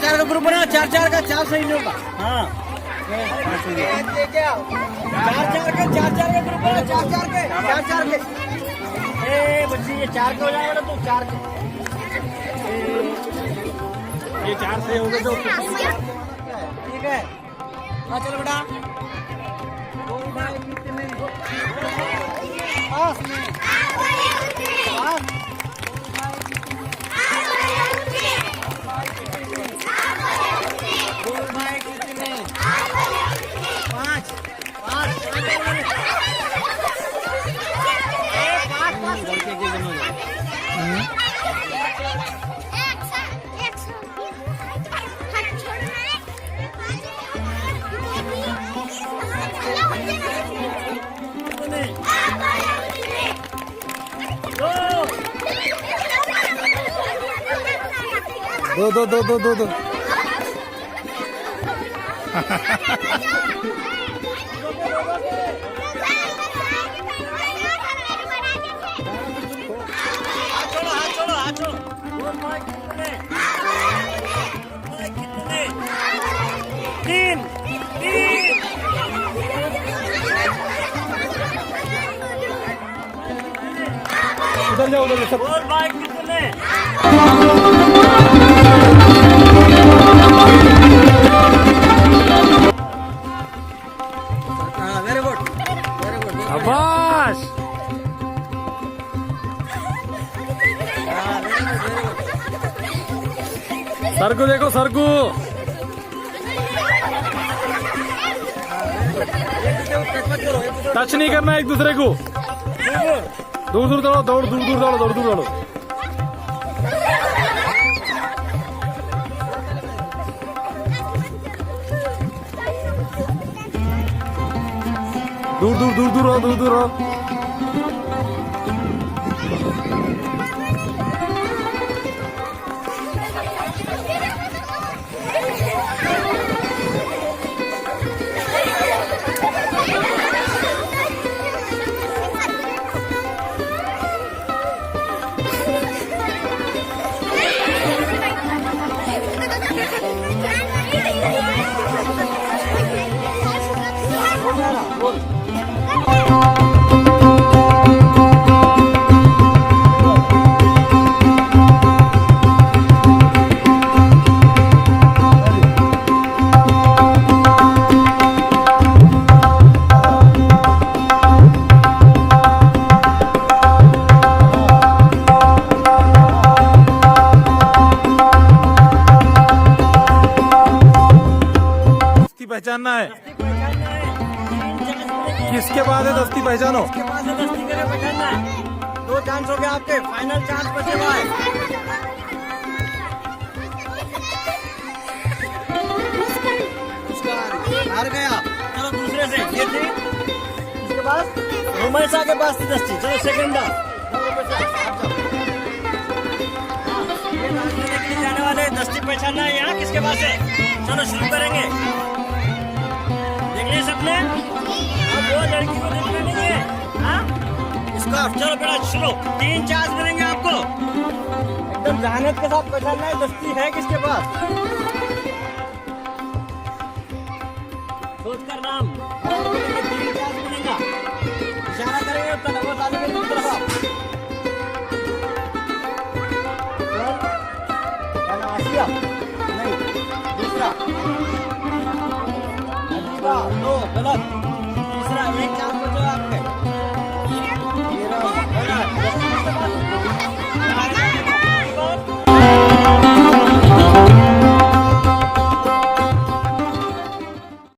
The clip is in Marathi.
चार का ग्रुप बना, चार का चार सही नहीं होगा। हाँ चार का ग्रुप बना, चार के ए बच्ची ये चार के हो जाएगा ना, तो चार के ये चार से हो गए तो ठीक है। हाँ चलो बेटा, दो उधर जाओ, उधर सब वेरी गुड शाबाश। सर को देखो, सर को टच नहीं करना एक दूसरे को। दूर दूर दौड़ो, दूर दूर दौड़ो। दूर रहो। पहचानना है। किसके बाद है दस्ती पहचानो? दस्ती करे पहचानना है। 2 चांस हो गए आपके, फाइनल चांस बचे हुआ है। हार गया। चलो दूसरे से ये थी, इसके बाद रुमैसा के पास थी दस्ती। चलो सेकंड जाने वाले दस्ती पहचानना है यहाँ किसके पास है। चलो शुरू करेंगे। देख लिया सबने? अब वो लड़की को देखना नहीं है। हाँ इसका चलो बेटा शुरू। 3 चांस मिलेंगे आपको। एकदम जहानत के साथ पहचानना है दस्ती है किसके पास। सोच कर नाम 3 चांस मिलेगा। इशारा करेंगे तब वो ताली में तरफ आप। आसिया नहीं, दूसरा दो गलत, तीसरा एक चांस बचा आपके।